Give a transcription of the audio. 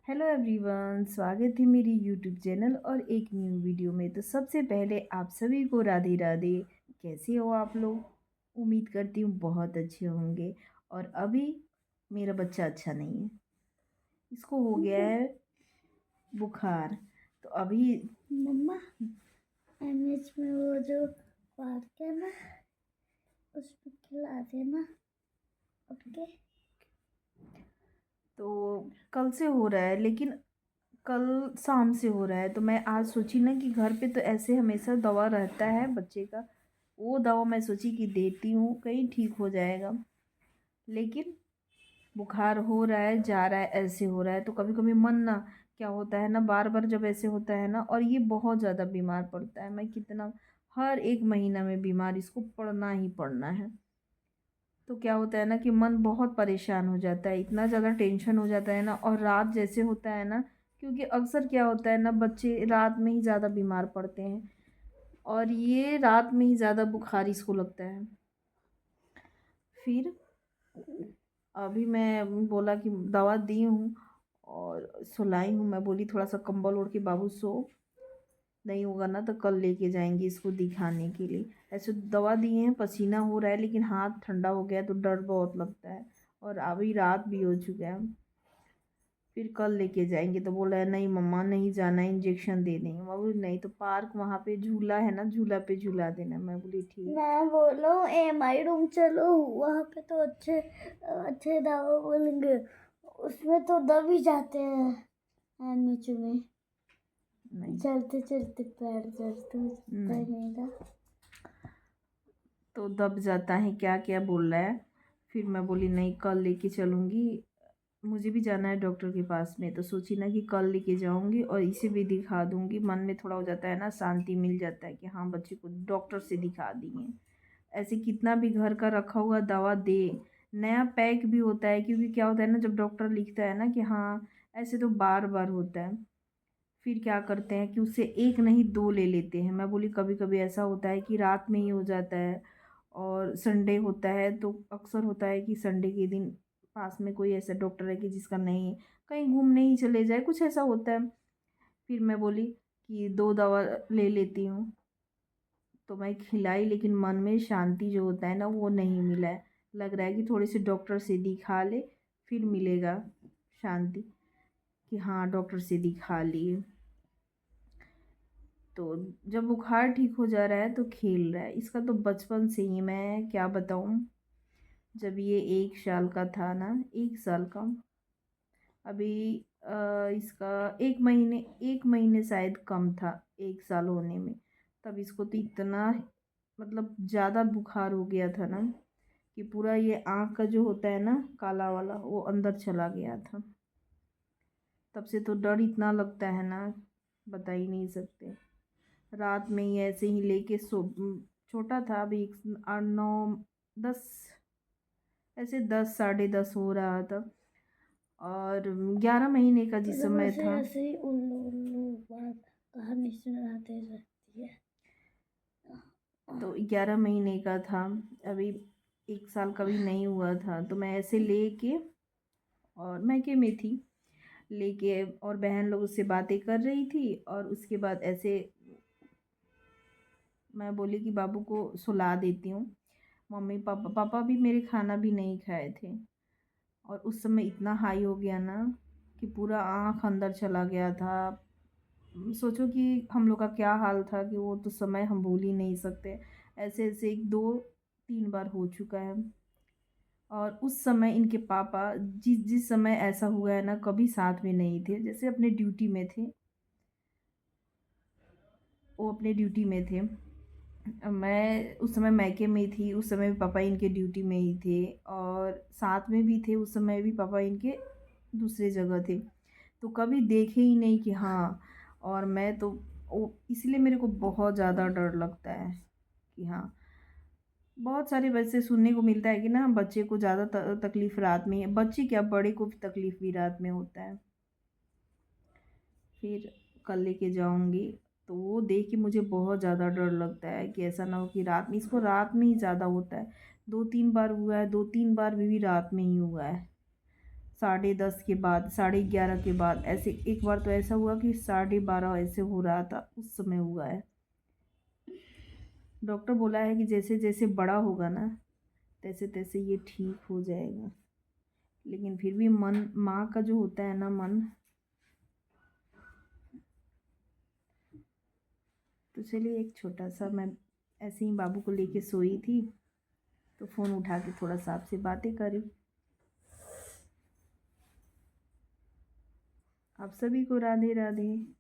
Hello everyone, स्वागत है मेरी यूट्यूब चैनल और एक न्यू वीडियो में। तो सबसे पहले आप सभी को राधे राधे। कैसे हो आप लोग? उम्मीद करती हूँ बहुत अच्छे होंगे। और अभी मेरा बच्चा अच्छा नहीं है, इसको हो गया है बुखार। तो अभी मम्मा एमएच में वो जो पार्क है ना उसमें खिला देना। ओके। तो कल से हो रहा है, लेकिन कल शाम से हो रहा है। तो मैं आज सोची ना कि घर पे तो ऐसे हमेशा दवा रहता है बच्चे का, वो दवा मैं सोची कि देती हूँ, कहीं ठीक हो जाएगा। लेकिन बुखार हो रहा है, जा रहा है, ऐसे हो रहा है। तो कभी कभी मन ना, क्या होता है ना, बार बार जब ऐसे होता है ना, और ये बहुत ज़्यादा बीमार पड़ता है। मैं कितना, हर एक महीना में बीमार, इसको पड़ना ही पड़ना है। तो क्या होता है ना कि मन बहुत परेशान हो जाता है, इतना ज़्यादा टेंशन हो जाता है ना। और रात जैसे होता है ना, क्योंकि अक्सर क्या होता है ना, बच्चे रात में ही ज़्यादा बीमार पड़ते हैं, और ये रात में ही ज़्यादा बुखार इसको लगता है। फिर अभी मैं बोला कि दवा दी हूँ और सुलाई हूँ। मैं बोली थोड़ा सा कंबल ओढ़ के बाबू सो, नहीं होगा ना तो कल लेके जाएंगे इसको दिखाने के लिए। ऐसे दवा दिए हैं, पसीना हो रहा है, लेकिन हाथ ठंडा हो गया तो डर बहुत लगता है। और अभी रात भी हो चुका है, फिर कल लेके जाएंगे। तो बोला है नहीं मम्मा नहीं जाना, इंजेक्शन दे देंगे। मैं बोली नहीं, तो पार्क वहाँ पे झूला है ना, झूला पे झूला देना। मैं बोली ठीक। मैं बोलो एमआई रूम चलो, वहाँ पे तो अच्छे अच्छे दवा बोलेंगे। उसमें तो दब ही जाते हैं एमएच में। नहीं चलते चलते पैर दर्द हो जाता है नहीं, मेरा। तो दब जाता है, क्या क्या बोल रहा है। फिर मैं बोली नहीं, कल लेके चलूँगी, मुझे भी जाना है डॉक्टर के पास में। तो सोची ना कि कल लेके जाऊँगी और इसे भी दिखा दूँगी। मन में थोड़ा हो जाता है ना, शांति मिल जाता है कि हाँ बच्चे को डॉक्टर से दिखा दिए। ऐसे कितना भी घर का रखा हुआ दवा दे, नया पैक भी होता है। क्योंकि क्या होता है ना, जब डॉक्टर लिखता है ना कि हाँ ऐसे तो बार बार होता है, फिर क्या करते हैं कि उससे एक नहीं दो ले लेते हैं। मैं बोली कभी कभी ऐसा होता है कि रात में ही हो जाता है, और संडे होता है तो अक्सर होता है कि संडे के दिन पास में कोई ऐसा डॉक्टर है कि जिसका नहीं है, कहीं घूमने ही चले जाए, कुछ ऐसा होता है। फिर मैं बोली कि दो दवा ले लेती हूँ। तो मैं खिलाई, लेकिन मन में शांति जो होता है ना वो नहीं मिला है। लग रहा है कि थोड़े से डॉक्टर से दिखा ले, फिर मिलेगा शांति, कि हाँ डॉक्टर से दिखा लिए। तो जब बुखार ठीक हो जा रहा है तो खेल रहा है। इसका तो बचपन से ही, मैं क्या बताऊँ, जब ये 1 साल का था ना, 1 साल का, अभी इसका 1 महीने शायद कम था 1 साल होने में। तब इसको तो इतना, मतलब ज़्यादा बुखार हो गया था ना, कि पूरा ये आँख का जो होता है ना काला वाला, वो अंदर चला गया था। तब से तो डर इतना लगता है ना, बता ही नहीं सकते। रात में ही ऐसे ही लेके छोटा था अभी, 9 10, ऐसे 10 साढ़े 10 हो रहा था। और 11 महीने का जिस मतलब समय ऐसे था, ऐसे ही उल्लू उल्लू बात कहानी सुनाते रहती है। तो 11 महीने का था अभी, 1 साल का भी नहीं हुआ था। तो मैं ऐसे लेके, और मैके में थी लेके, और बहन लोग उससे बातें कर रही थी। और उसके बाद ऐसे मैं बोली कि बाबू को सुला देती हूँ। मम्मी पापा पापा भी मेरे खाना भी नहीं खाए थे। और उस समय इतना हाई हो गया ना कि पूरा आँख अंदर चला गया था। सोचो कि हम लोग का क्या हाल था, कि वो तो समय हम भूल ही नहीं सकते। ऐसे ऐसे 1 2 3 बार हो चुका है। और उस समय इनके पापा, जिस जिस समय ऐसा हुआ है ना, कभी साथ में नहीं थे। जैसे अपने ड्यूटी में थे, वो अपने ड्यूटी में थे, मैं उस समय मैके में थी। उस समय भी पापा इनके ड्यूटी में ही थे, और साथ में भी थे उस समय भी पापा इनके दूसरे जगह थे। तो कभी देखे ही नहीं कि हाँ। और मैं तो इसलिए मेरे को बहुत ज़्यादा डर लगता है कि हाँ, बहुत सारे वैसे सुनने को मिलता है कि ना बच्चे को ज़्यादा तकलीफ़ रात में है। बच्चे क्या, बड़े को भी तकलीफ़ भी रात में होता है। फिर कल लेके जाऊंगी। तो वो देख के मुझे बहुत ज़्यादा डर लगता है कि ऐसा ना हो कि रात में, इसको रात में ही ज़्यादा होता है। 2 3 बार हुआ है, 2 3 बार भी रात में ही हुआ है। 10:30 के बाद, 11:30 के बाद, ऐसे एक बार तो ऐसा हुआ कि 12:30 ऐसे हो रहा था, उस समय हुआ है। डॉक्टर बोला है कि जैसे जैसे बड़ा होगा ना, तैसे तैसे ये ठीक हो जाएगा, लेकिन फिर भी मन, माँ का जो होता है ना मन। तो चलिए, एक छोटा सा, मैं ऐसे ही बाबू को लेके सोई थी तो फ़ोन उठा के थोड़ा सा आपसे बातें करी। आप सभी को राधे राधे।